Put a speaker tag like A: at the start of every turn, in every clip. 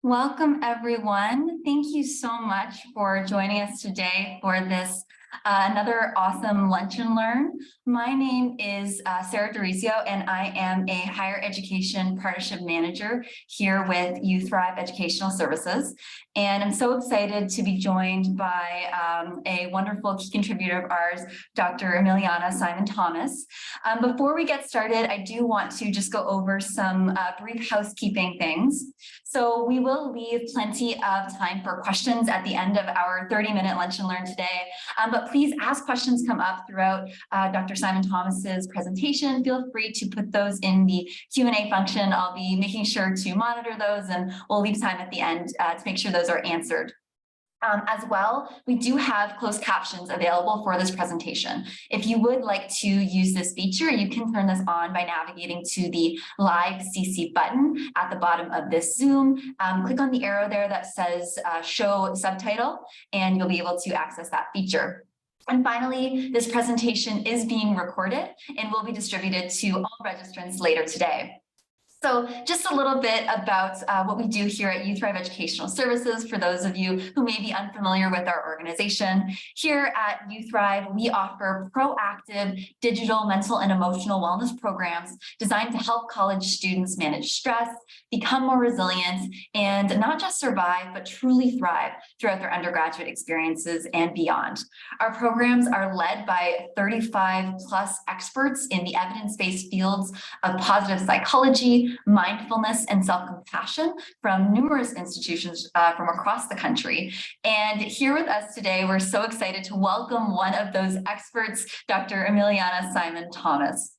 A: Welcome, everyone. Thank you so much for joining us today for this another awesome Lunch and Learn. My name is Sarah Dorizio, and I am a higher education partnership manager here with You Thrive Educational Services. And I'm so excited to be joined by a wonderful key contributor of ours, Dr. Emiliana Simon-Thomas. Before we get started, I do want to just go over some brief housekeeping things. So we will leave plenty of time for questions at the end of our 30-minute Lunch and Learn today. But please, as questions come up throughout Dr. Simon-Thomas's presentation, feel free to put those in the Q&A function. I'll be making sure to monitor those, and we'll leave time at the end to make sure those are answered. As well, we do have closed captions available for this presentation. If you would like to use this feature, you can turn this on by navigating to the Live CC button at the bottom of this Zoom. Click on the arrow there that says Show Subtitle, and you'll be able to access that feature. And finally, this presentation is being recorded and will be distributed to all registrants later today. So just a little bit about what we do here at You Thrive Educational Services for those of you who may be unfamiliar with our organization. Here at You Thrive, we offer proactive digital mental and emotional wellness programs designed to help college students manage stress, become more resilient, and not just survive, but truly thrive throughout their undergraduate experiences and beyond. Our programs are led by 35 plus experts in the evidence-based fields of positive psychology, mindfulness, and self-compassion from numerous institutions from across the country. And here with us today, we're so excited to welcome one of those experts, Dr. Emiliana Simon-Thomas.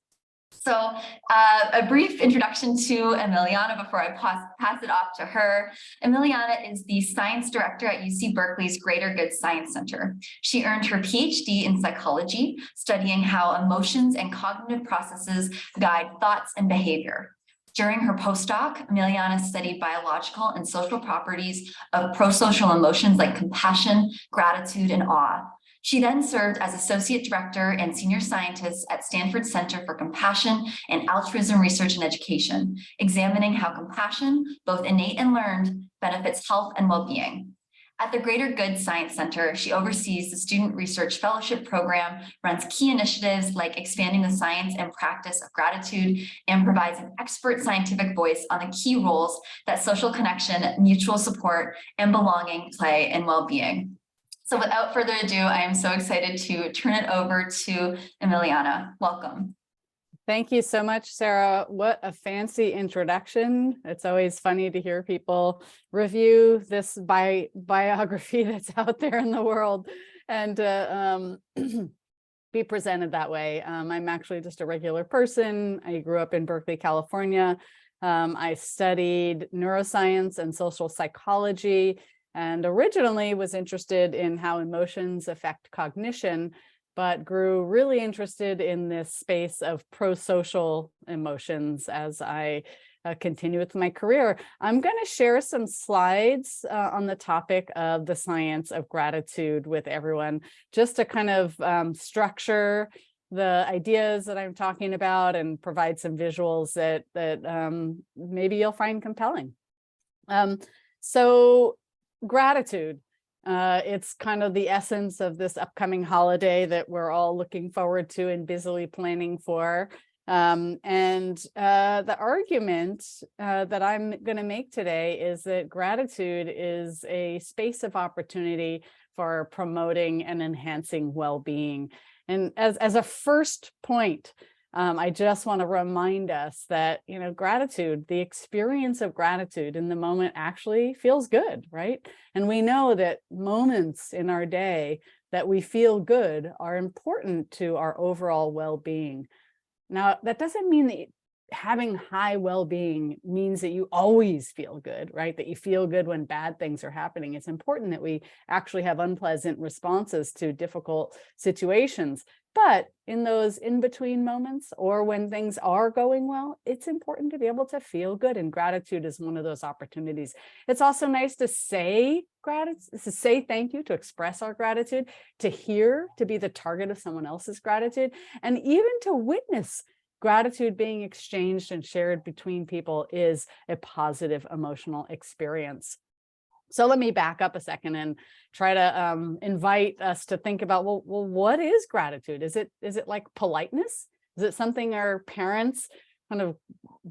A: So a brief introduction to Emiliana before I pass it off to her. Emiliana is the science director at UC Berkeley's Greater Good Science Center. She earned her PhD in psychology, studying how emotions and cognitive processes guide thoughts and behavior. During her postdoc, Emiliana studied biological and social properties of prosocial emotions like compassion, gratitude, and awe. She then served as associate director and senior scientist at Stanford Center for Compassion and Altruism Research and Education, examining how compassion, both innate and learned, benefits health and well-being. At the Greater Good Science Center, she oversees the Student Research Fellowship Program, runs key initiatives like expanding the science and practice of gratitude, and provides an expert scientific voice on the key roles that social connection, mutual support, and belonging play in well-being. So without further ado, I am so excited to turn it over to Emiliana. Welcome.
B: Thank you so much, Sarah. What a fancy introduction. It's always funny to hear people review this biography that's out there in the world and be presented that way. I'm actually just a regular person. I grew up in Berkeley, California. I studied neuroscience and social psychology, and originally was interested in how emotions affect cognition, but grew really interested in this space of prosocial emotions as I continue with my career. I'm going to share some slides on the topic of the science of gratitude with everyone, just to kind of structure the ideas that I'm talking about and provide some visuals that maybe you'll find compelling. So gratitude. It's kind of the essence of this upcoming holiday that we're all looking forward to and busily planning for. The argument that I'm going to make today is that gratitude is a space of opportunity for promoting and enhancing well-being. And as a first point, I just want to remind us that, gratitude, the experience of gratitude in the moment actually feels good, right? And we know that moments in our day that we feel good are important to our overall well-being. Now, that doesn't mean that having high well-being means that you always feel good, right? That you feel good when bad things are happening. It's important that we actually have unpleasant responses to difficult situations. But in those in-between moments or when things are going well, it's important to be able to feel good. And gratitude is one of those opportunities. It's also nice to say gratitude, to say thank you, to express our gratitude, to hear, to be the target of someone else's gratitude, and even to witness gratitude being exchanged and shared between people is a positive emotional experience. So let me back up a second and try to invite us to think about, well, what is gratitude? Is it like politeness? Is it something our parents kind of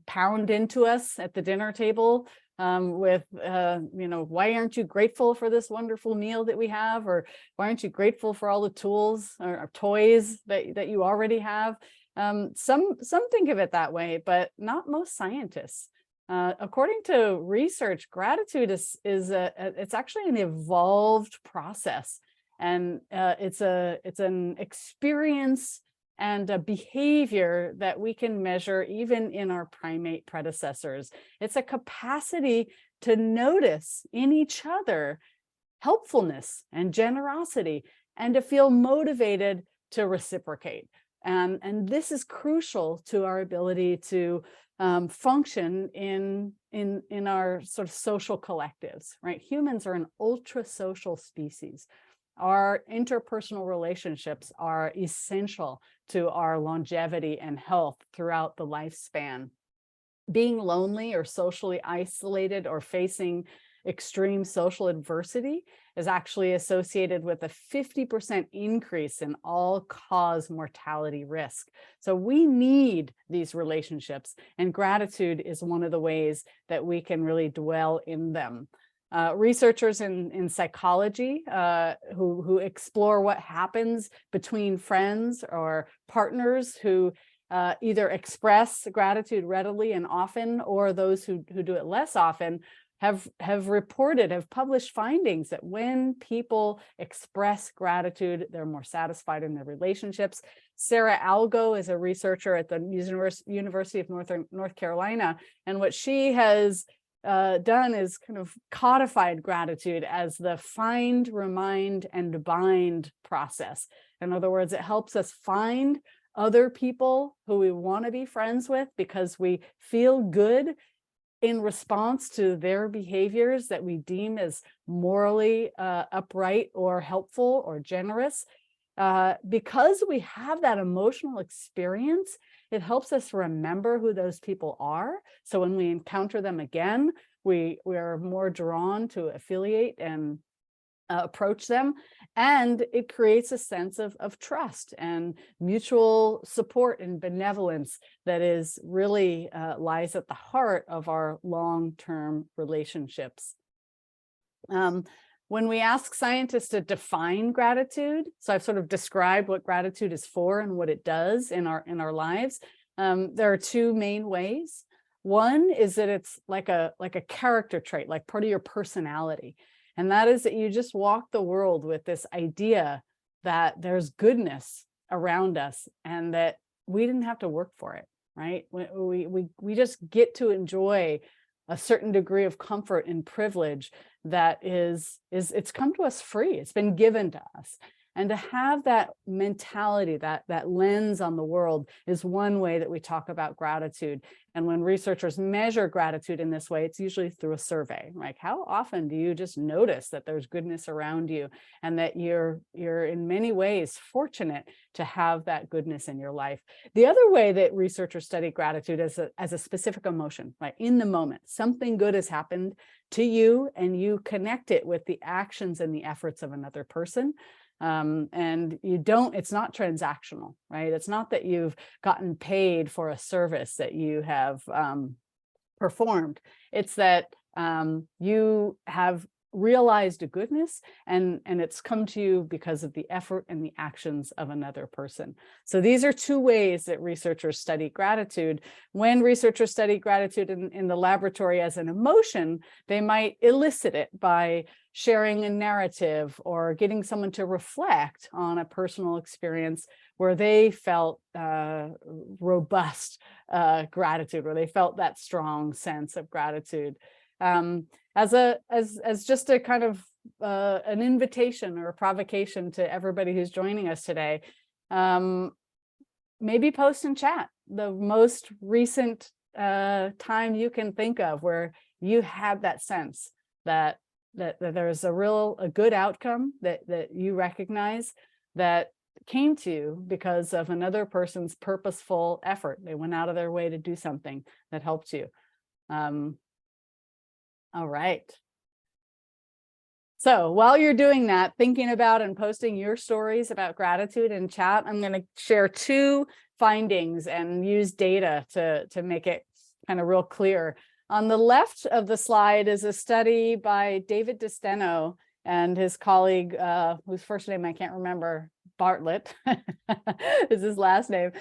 B: pound into us at the dinner table with, why aren't you grateful for this wonderful meal that we have? Or why aren't you grateful for all the tools or toys that you already have? Some think of it that way, but not most scientists. According to research, gratitude it's actually an evolved process, and it's an experience and a behavior that we can measure even in our primate predecessors. It's a capacity to notice in each other helpfulness and generosity, and to feel motivated to reciprocate. And this is crucial to our ability to function in our sort of social collectives, right? Humans are an ultra social species. Our interpersonal relationships are essential to our longevity and health throughout the lifespan. Being lonely or socially isolated or facing extreme social adversity is actually associated with a 50% increase in all-cause mortality risk. So we need these relationships, and gratitude is one of the ways that we can really dwell in them. Researchers in psychology who explore what happens between friends or partners who either express gratitude readily and often, or those who do it less often, have published findings that when people express gratitude, they're more satisfied in their relationships. Sarah Algo is a researcher at the University of North Carolina, and what she has done is kind of codified gratitude as the find, remind, and bind process. In other words, it helps us find other people who we want to be friends with because we feel good in response to their behaviors that we deem as morally upright or helpful or generous. Because we have that emotional experience, it helps us remember who those people are. So when we encounter them again, we are more drawn to affiliate and approach them. And it creates a sense of trust and mutual support and benevolence that is really lies at the heart of our long-term relationships. When we ask scientists to define gratitude, so I've sort of described what gratitude is for and what it does in our lives. There are two main ways. One is that it's like a character trait, like part of your personality. And that is that you just walk the world with this idea that there's goodness around us and that we didn't have to work for it, right? We just get to enjoy a certain degree of comfort and privilege that it's come to us free. It's been given to us. And to have that mentality, that lens on the world is one way that we talk about gratitude. And when researchers measure gratitude in this way, it's usually through a survey. Like, how often do you just notice that there's goodness around you and that you're in many ways fortunate to have that goodness in your life? The other way that researchers study gratitude as a specific emotion, right? In the moment, something good has happened to you and you connect it with the actions and the efforts of another person. And it's not transactional, right? It's not that you've gotten paid for a service that you have performed. It's that you have realized a goodness and it's come to you because of the effort and the actions of another person. So these are two ways that researchers study gratitude. When researchers study gratitude in the laboratory as an emotion, they might elicit it by sharing a narrative or getting someone to reflect on a personal experience where they felt robust gratitude, where they felt that strong sense of gratitude. As just a kind of an invitation or a provocation to everybody who's joining us today, maybe post in chat the most recent time you can think of where you had that sense that there's a good outcome that you recognize that came to you because of another person's purposeful effort. They went out of their way to do something that helped you. All right. So while you're doing that, thinking about and posting your stories about gratitude in chat, I'm going to share 2 findings and use data to make it kind of real clear. On the left of the slide is a study by David DeSteno and his colleague, whose first name I can't remember, Bartlett is his last name,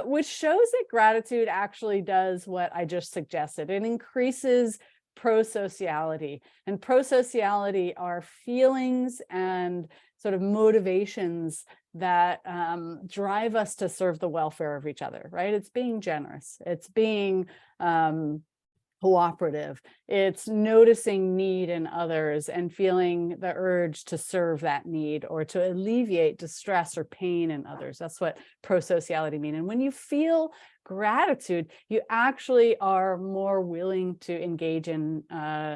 B: which shows that gratitude actually does what I just suggested. It increases prosociality, and prosociality are feelings and sort of motivations that drive us to serve the welfare of each other, right? It's being generous, it's being cooperative, it's noticing need in others and feeling the urge to serve that need or to alleviate distress or pain in others. That's what prosociality means. And when you feel gratitude, you actually are more willing to engage in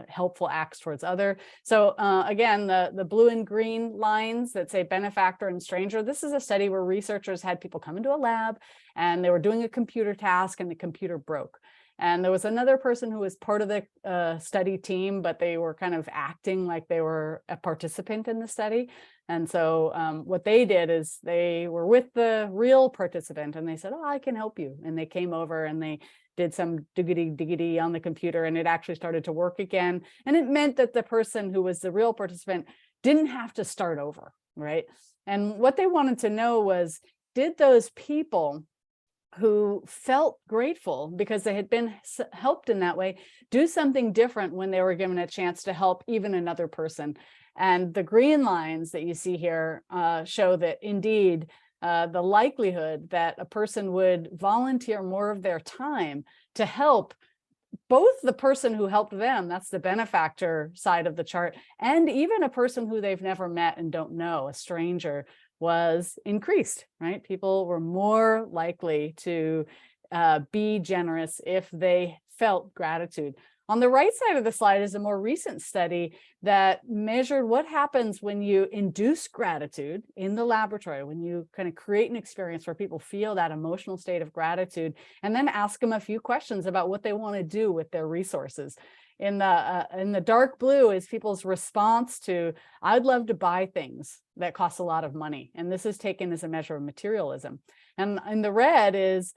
B: helpful acts towards others. So again, the blue and green lines that say benefactor and stranger, this is a study where researchers had people come into a lab and they were doing a computer task and the computer broke. And there was another person who was part of the study team, but they were kind of acting like they were a participant in the study. And so what they did is they were with the real participant and they said, oh, I can help you. And they came over and they did some diggity on the computer and it actually started to work again. And it meant that the person who was the real participant didn't have to start over, right? And what they wanted to know was, did those people who felt grateful because they had been helped in that way do something different when they were given a chance to help even another person? And the green lines that you see here show that indeed the likelihood that a person would volunteer more of their time to help both the person who helped them, that's the benefactor side of the chart, and even a person who they've never met and don't know, a stranger, was increased, right? People were more likely to be generous if they felt gratitude. On the right side of the slide is a more recent study that measured what happens when you induce gratitude in the laboratory, when you kind of create an experience where people feel that emotional state of gratitude, and then ask them a few questions about what they want to do with their resources. In the dark blue is people's response to, I'd love to buy things that cost a lot of money. And this is taken as a measure of materialism. And in the red is,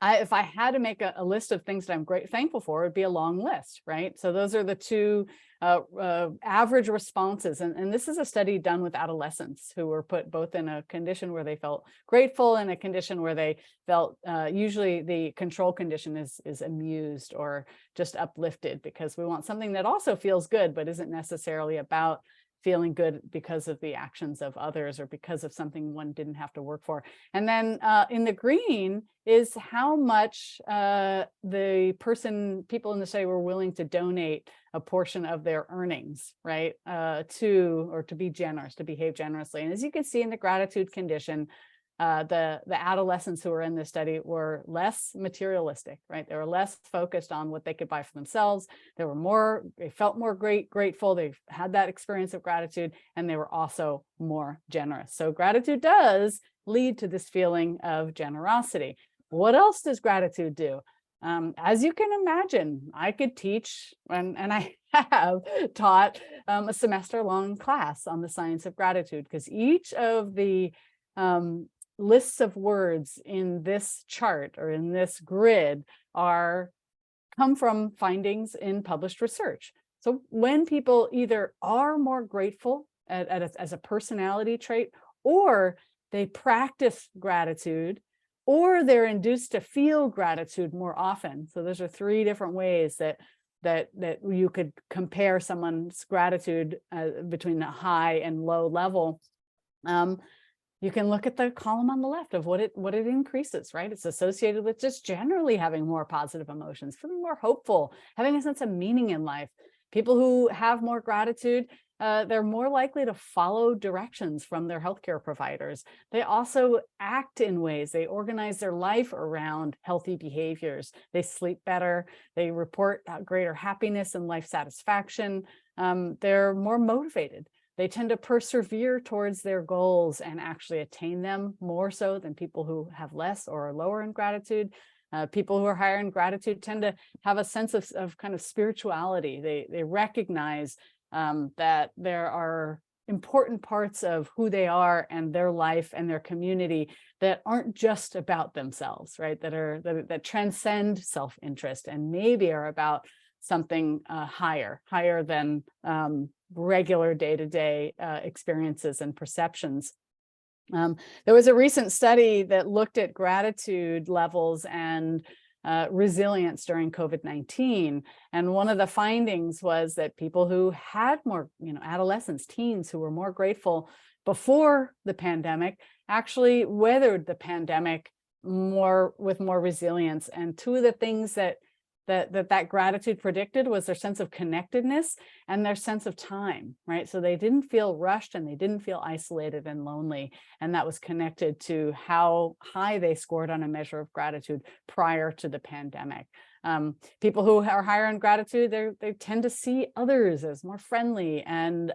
B: if I had to make a list of things that I'm thankful for, it'd be a long list, right? So those are the 2 average responses. And this is a study done with adolescents who were put both in a condition where they felt grateful and a condition where they felt, usually the control condition is amused or just uplifted, because we want something that also feels good, but isn't necessarily about feeling good because of the actions of others or because of something one didn't have to work for. And then in the green is how much people in the study were willing to donate a portion of their earnings, right, to be generous, to behave generously. And as you can see in the gratitude condition, the adolescents who were in this study were less materialistic, right? They were less focused on what they could buy for themselves. They felt more grateful. They had that experience of gratitude, and they were also more generous. So gratitude does lead to this feeling of generosity. What else does gratitude do? As you can imagine, I could teach, and I have taught a semester-long class on the science of gratitude, because each of the lists of words in this chart or in this grid come from findings in published research. So when people either are more grateful as a personality trait, or they practice gratitude, or they're induced to feel gratitude more often. So those are 3 different ways that you could compare someone's gratitude between a high and low level. You can look at the column on the left of what it increases, right? It's associated with just generally having more positive emotions, feeling more hopeful, having a sense of meaning in life. People who have more gratitude, they're more likely to follow directions from their healthcare providers. They also act in ways, they organize their life around healthy behaviors. They sleep better, they report greater happiness and life satisfaction. They're more motivated. They tend to persevere towards their goals and actually attain them more so than people who have less or are lower in gratitude. People who are higher in gratitude tend to have a sense of kind of spirituality. They recognize that there are important parts of who they are and their life and their community that aren't just about themselves, right? That transcend self-interest and maybe are about something higher than regular day-to-day experiences and perceptions. There was a recent study that looked at gratitude levels and resilience during COVID-19. And one of the findings was that people who had more, adolescents, teens who were more grateful before the pandemic actually weathered the pandemic with more resilience. And two of the things that gratitude predicted was their sense of connectedness and their sense of time, right? So they didn't feel rushed and they didn't feel isolated and lonely. And that was connected to how high they scored on a measure of gratitude prior to the pandemic. People who are higher in gratitude, they tend to see others as more friendly and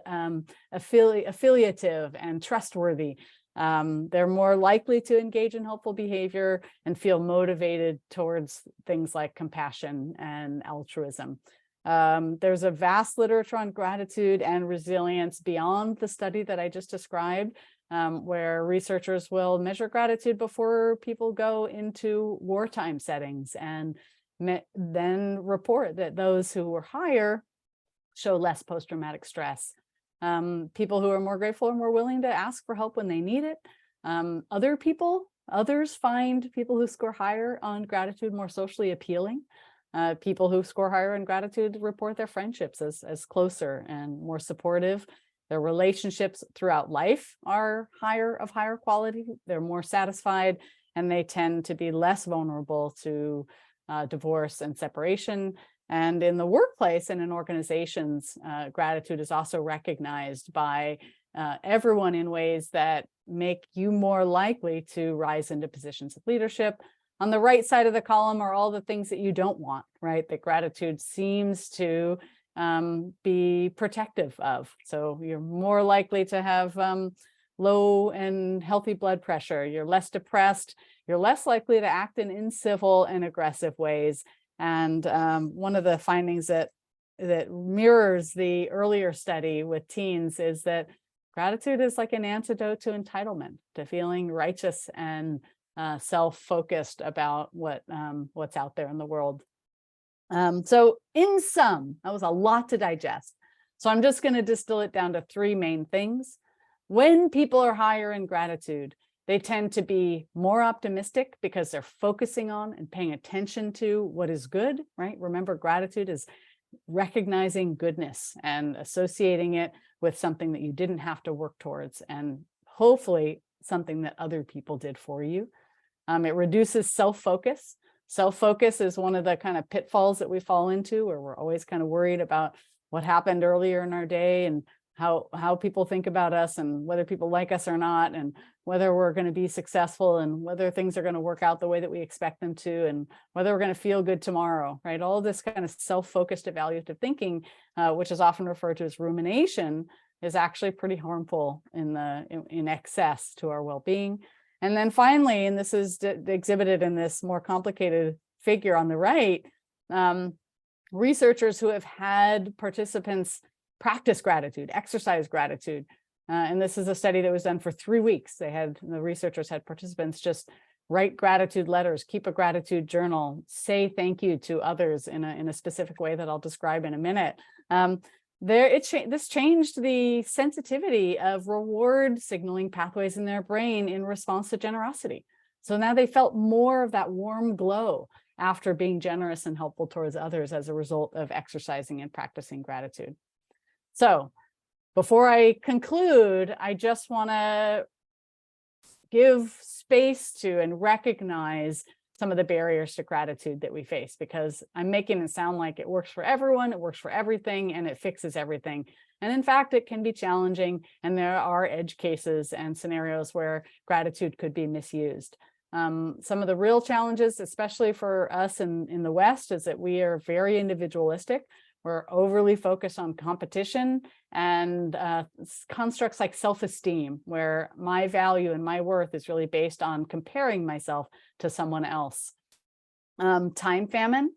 B: affiliative and trustworthy. They're more likely to engage in helpful behavior and feel motivated towards things like compassion and altruism. There's a vast literature on gratitude and resilience beyond the study that I just described, where researchers will measure gratitude before people go into wartime settings and then report that those who were higher show less post-traumatic stress. People who are more grateful are more willing to ask for help when they need it. Others find people who score higher on gratitude more socially appealing. People who score higher in gratitude report their friendships as closer and more supportive. Their relationships throughout life are of higher quality. They're more satisfied, and they tend to be less vulnerable to divorce and separation. And in the workplace and in organizations, gratitude is also recognized by everyone in ways that make you more likely to rise into positions of leadership. On the right side of the column are all the things that you don't want, right? That gratitude seems to be protective of. So you're more likely to have low and healthy blood pressure. You're less depressed. You're less likely to act in incivil and aggressive ways. And one of the findings that mirrors the earlier study with teens is that gratitude is like an antidote to entitlement, to feeling righteous and self-focused about what's out there in the world. So in sum, that was a lot to digest. So I'm just going to distill it down to three main things. When people are higher in gratitude, they tend to be more optimistic because they're focusing on and paying attention to what is good, right? Remember, gratitude is recognizing goodness and associating it with something that you didn't have to work towards, and hopefully something that other people did for you. It reduces self-focus. Self-focus is one of the kind of pitfalls that we fall into, where we're always kind of worried about what happened earlier in our day and how people think about us and whether people like us or not, and whether we're going to be successful and whether things are going to work out the way that we expect them to, and whether we're going to feel good tomorrow, right? All this kind of self-focused evaluative thinking, which is often referred to as rumination, is actually pretty harmful in excess to our well-being. And then finally, and this is exhibited in this more complicated figure on the right, researchers who have had participants practice gratitude, exercise gratitude. And this is a study that was done for 3 weeks. The researchers had participants just write gratitude letters, keep a gratitude journal, say thank you to others in a specific way that I'll describe in a minute. This changed the sensitivity of reward signaling pathways in their brain in response to generosity. So now they felt more of that warm glow after being generous and helpful towards others as a result of exercising and practicing gratitude. So before I conclude, I just want to give space to and recognize some of the barriers to gratitude that we face, because I'm making it sound like it works for everyone, it works for everything, and it fixes everything. And in fact, it can be challenging, and there are edge cases and scenarios where gratitude could be misused. Some of the real challenges, especially for us in the West, is that we are very individualistic. We're overly focused on competition and constructs like self-esteem, where my value and my worth is really based on comparing myself to someone else. Time famine.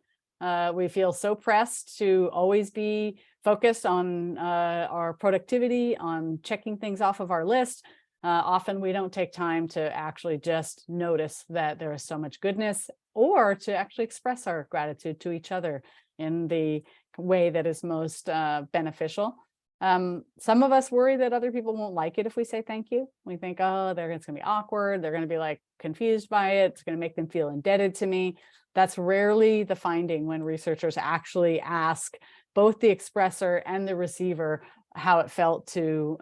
B: We feel so pressed to always be focused on our productivity, on checking things off of our list. Often we don't take time to actually just notice that there is so much goodness, or to actually express our gratitude to each other in the way that is most beneficial. Some of us worry that other people won't like it if we say thank you. We think, oh, it's going to be awkward. They're going to be like confused by it. It's going to make them feel indebted to me. That's rarely the finding when researchers actually ask both the expressor and the receiver how it felt to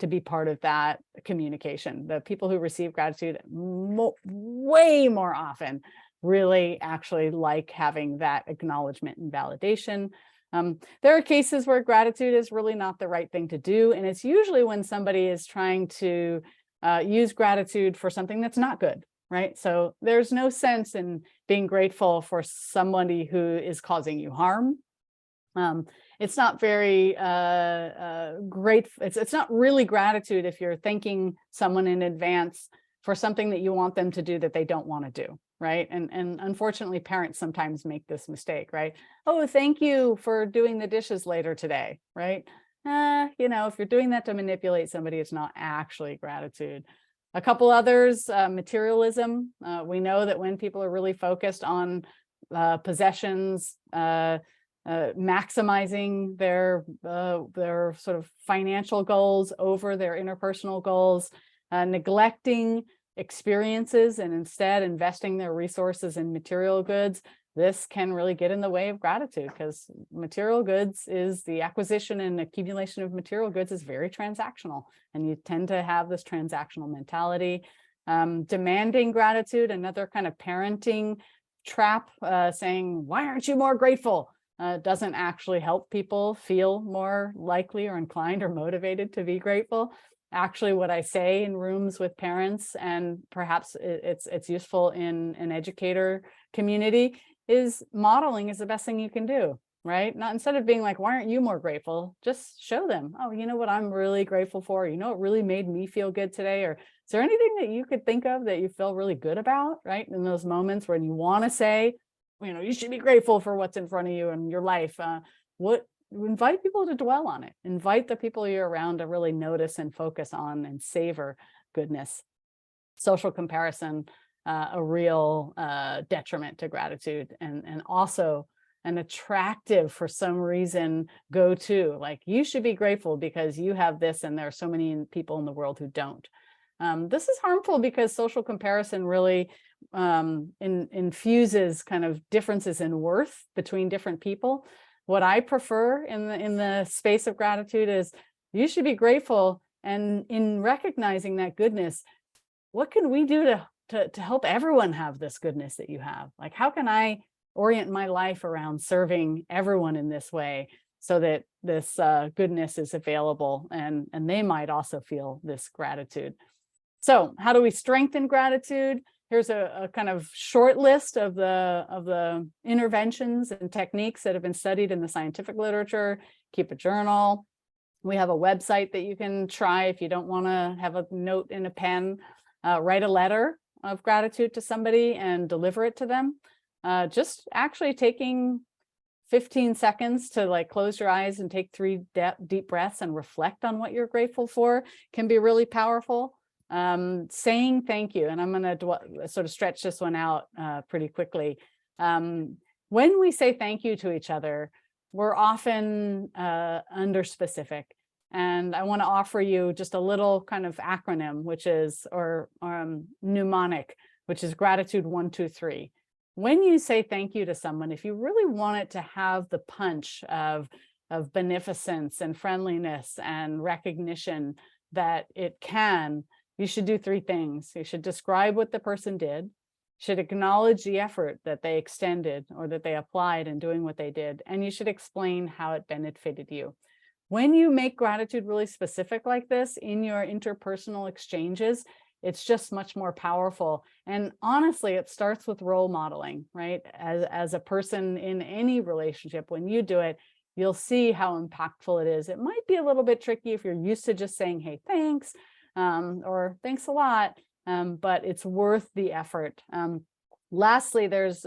B: be part of that communication. The people who receive gratitude way more often really actually like having that acknowledgement and validation. There are cases where gratitude is really not the right thing to do, and it's usually when somebody is trying to use gratitude for something that's not good, right? So there's no sense in being grateful for somebody who is causing you harm. It's not very great. It's not really gratitude if you're thanking someone in advance for something that you want them to do that they don't want to do, right? And unfortunately, parents sometimes make this mistake, right? Oh, thank you for doing the dishes later today, right? If you're doing that to manipulate somebody, it's not actually gratitude. A couple others, materialism. We know that when people are really focused on possessions, maximizing their sort of financial goals over their interpersonal goals, neglecting experiences and instead investing their resources in material goods, this can really get in the way of gratitude, because material goods is the acquisition and accumulation of material goods is very transactional, and you tend to have this transactional mentality. Demanding gratitude, another kind of parenting trap, saying, why aren't you more grateful? Doesn't actually help people feel more likely or inclined or motivated to be grateful. Actually, what I say in rooms with parents, and perhaps it's useful in an educator community, is modeling is the best thing you can do, right? Not instead of being like, why aren't you more grateful? Just show them, oh, you know what I'm really grateful for? You know what really made me feel good today? Or is there anything that you could think of that you feel really good about, right? In those moments when you want to say, you should be grateful for what's in front of you in your life. Invite people to dwell on it. Invite the people you're around to really notice and focus on and savor goodness. Social comparison, a real detriment to gratitude, and also an attractive, for some reason, go-to. Like, you should be grateful because you have this and there are so many people in the world who don't. This is harmful because social comparison really infuses kind of differences in worth between different people. What I prefer in the space of gratitude is, you should be grateful, and in recognizing that goodness, what can we do to help everyone have this goodness that you have? Like, how can I orient my life around serving everyone in this way so that this goodness is available, and they might also feel this gratitude. So how do we strengthen gratitude? Here's a kind of short list of the interventions and techniques that have been studied in the scientific literature. Keep a journal. We have a website that you can try if you don't want to have a note in a pen. Write a letter of gratitude to somebody and deliver it to them. Just actually taking 15 seconds to close your eyes and take 3 deep breaths and reflect on what you're grateful for can be really powerful. Saying thank you, and I'm going to sort of stretch this one out pretty quickly. When we say thank you to each other, we're often under specific, and I want to offer you just a little kind of acronym, which is or mnemonic, which is gratitude 1, 2, 3. When you say thank you to someone, if you really want it to have the punch of beneficence and friendliness and recognition that it can, you should do 3 things. You should describe what the person did, should acknowledge the effort that they extended or that they applied in doing what they did, and you should explain how it benefited you. When you make gratitude really specific like this in your interpersonal exchanges, it's just much more powerful. And honestly, it starts with role modeling, right? As a person in any relationship, when you do it, you'll see how impactful it is. It might be a little bit tricky if you're used to just saying, hey, thanks, or thanks a lot, but it's worth the effort. Lastly, there's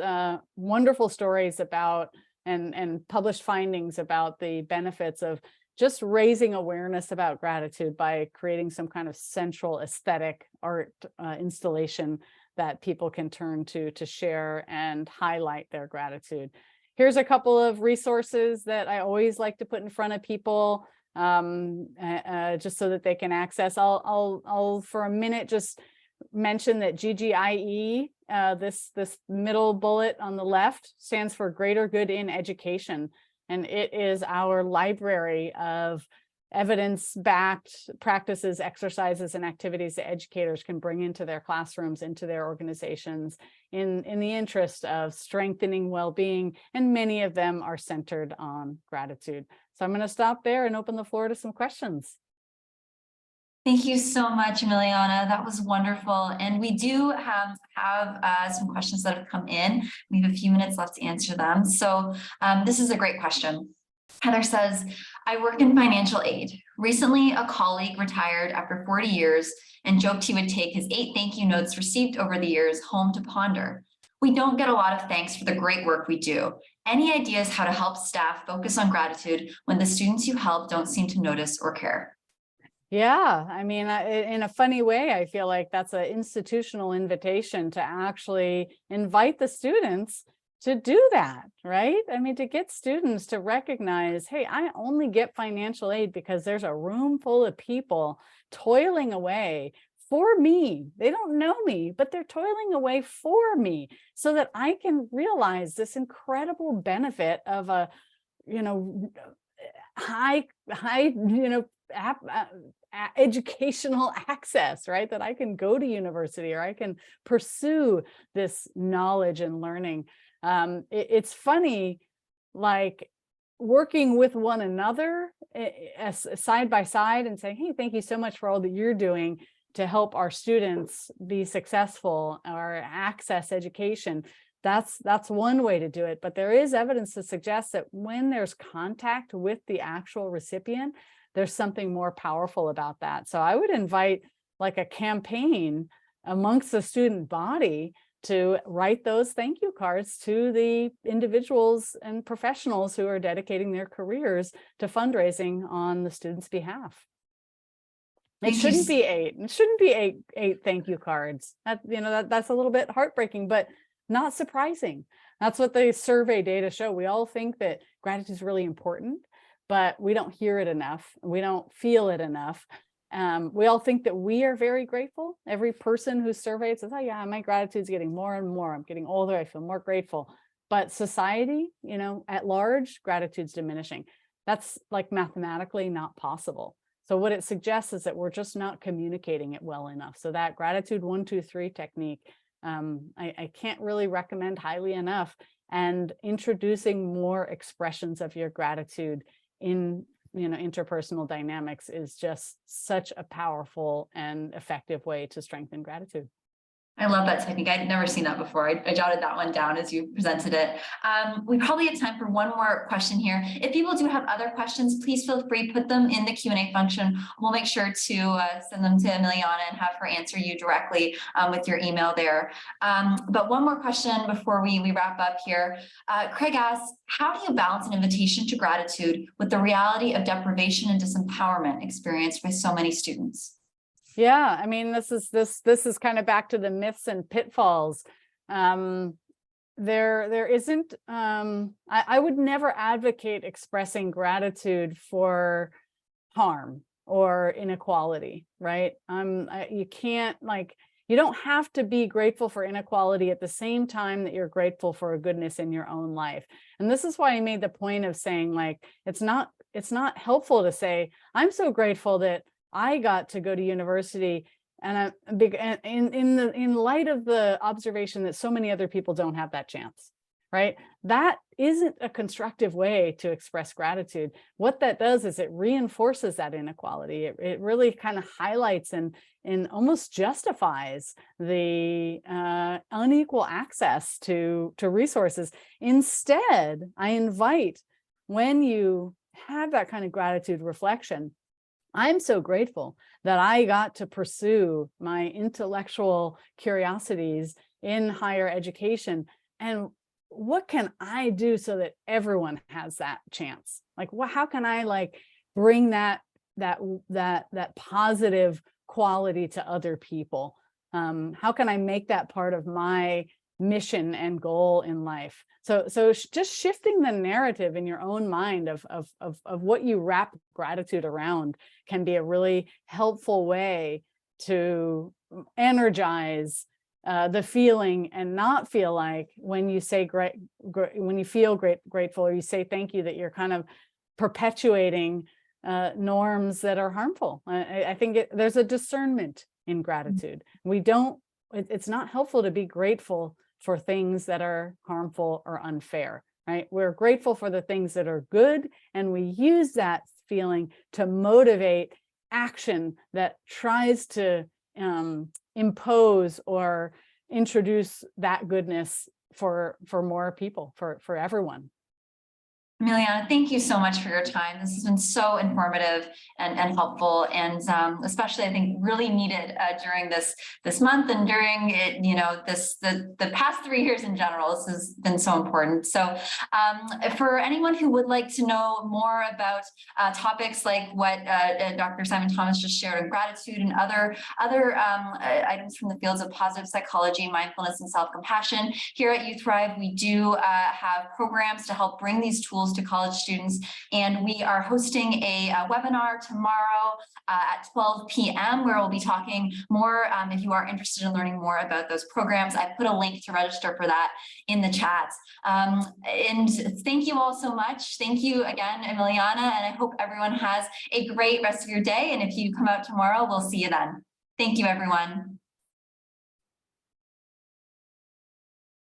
B: wonderful stories about and published findings about the benefits of just raising awareness about gratitude by creating some kind of central aesthetic art installation that people can turn to share and highlight their gratitude. Here's a couple of resources that I always like to put in front of people, just so that they can access. I'll for a minute just mention that GGIE, this middle bullet on the left, stands for Greater Good in Education. And it is our library of evidence-backed practices, exercises, and activities that educators can bring into their classrooms, into their organizations in the interest of strengthening well-being. And many of them are centered on gratitude. So I'm going to stop there and open the floor to some questions.
A: Thank you so much, Emiliana. That was wonderful. And we do have some questions that have come in. We have a few minutes left to answer them. So this is a great question. Heather says, I work in financial aid. Recently, a colleague retired after 40 years and joked he would take his 8 thank you notes received over the years home to ponder. We don't get a lot of thanks for the great work we do. Any ideas how to help staff focus on gratitude when the students you help don't seem to notice or care?
B: Yeah, I mean, in a funny way, I feel like that's an institutional invitation to actually invite the students to do that, right? I mean, to get students to recognize, hey, I only get financial aid because there's a room full of people toiling away for me. They don't know me, but they're toiling away for me so that I can realize this incredible benefit of a, high, educational access, right? That I can go to university or I can pursue this knowledge and learning. It's funny, like working with one another side by side and saying, hey, thank you so much for all that you're doing to help our students be successful or access education. That's one way to do it. But there is evidence to suggest that when there's contact with the actual recipient, there's something more powerful about that. So I would invite like a campaign amongst the student body to write those thank you cards to the individuals and professionals who are dedicating their careers to fundraising on the students' behalf. It shouldn't be 8. It shouldn't be eight thank you cards. That's a little bit heartbreaking, but not surprising. That's what the survey data show. We all think that gratitude is really important, but we don't hear it enough. We don't feel it enough. We all think that we are very grateful. Every person who's surveyed says, oh yeah, my gratitude is getting more and more. I'm getting older. I feel more grateful. But society, at large, gratitude's diminishing. That's like mathematically not possible. So what it suggests is that we're just not communicating it well enough. So that gratitude 1, 2, 3 technique, I can't really recommend highly enough. And introducing more expressions of your gratitude in interpersonal dynamics is just such a powerful and effective way to strengthen gratitude.
A: I love that technique. I'd never seen that before. I jotted that one down as you presented it. We probably have time for one more question here. If people do have other questions, please feel free, put them in the Q&A function. We'll make sure to send them to Emiliana and have her answer you directly with your email there. But one more question before we wrap up here. Craig asks, how do you balance an invitation to gratitude with the reality of deprivation and disempowerment experienced by so many students?
B: Yeah, I mean, this is kind of back to the myths and pitfalls. There isn't, I would never advocate expressing gratitude for harm or inequality, right? You can't, you don't have to be grateful for inequality at the same time that you're grateful for a goodness in your own life. And this is why I made the point of saying, it's not helpful to say, I'm so grateful that I got to go to university, and in light of the observation that so many other people don't have that chance, right? That isn't a constructive way to express gratitude. What that does is it reinforces that inequality. It really kind of highlights and almost justifies the unequal access to resources. Instead, I invite when you have that kind of gratitude reflection, I'm so grateful that I got to pursue my intellectual curiosities in higher education. And what can I do so that everyone has that chance? Like, how can I like bring that positive quality to other people? How can I make that part of my mission and goal in life? So just shifting the narrative in your own mind of what you wrap gratitude around can be a really helpful way to energize the feeling, and not feel like when you say when you feel grateful, or you say thank you, that you're kind of perpetuating norms that are harmful. I think there's a discernment in gratitude. It's not helpful to be grateful for things that are harmful or unfair, right? We're grateful for the things that are good, and we use that feeling to motivate action that tries to impose or introduce that goodness for more people, for everyone.
A: Emiliana, thank you so much for your time. This has been so informative and helpful, and especially I think really needed during this month, and during it, the past 3 years in general. This has been so important. So for anyone who would like to know more about topics like what Dr. Simon-Thomas just shared on gratitude, and other items from the fields of positive psychology, mindfulness, and self-compassion, here at Youth Thrive, we do have programs to help bring these tools to college students, and we are hosting a webinar tomorrow at 12 p.m. where we'll be talking more. If you are interested in learning more about those programs, I put a link to register for that in the chat. And thank you all so much. Thank you again, Emiliana, and I hope everyone has a great rest of your day. And if you come out tomorrow, we'll see you then. Thank you, everyone.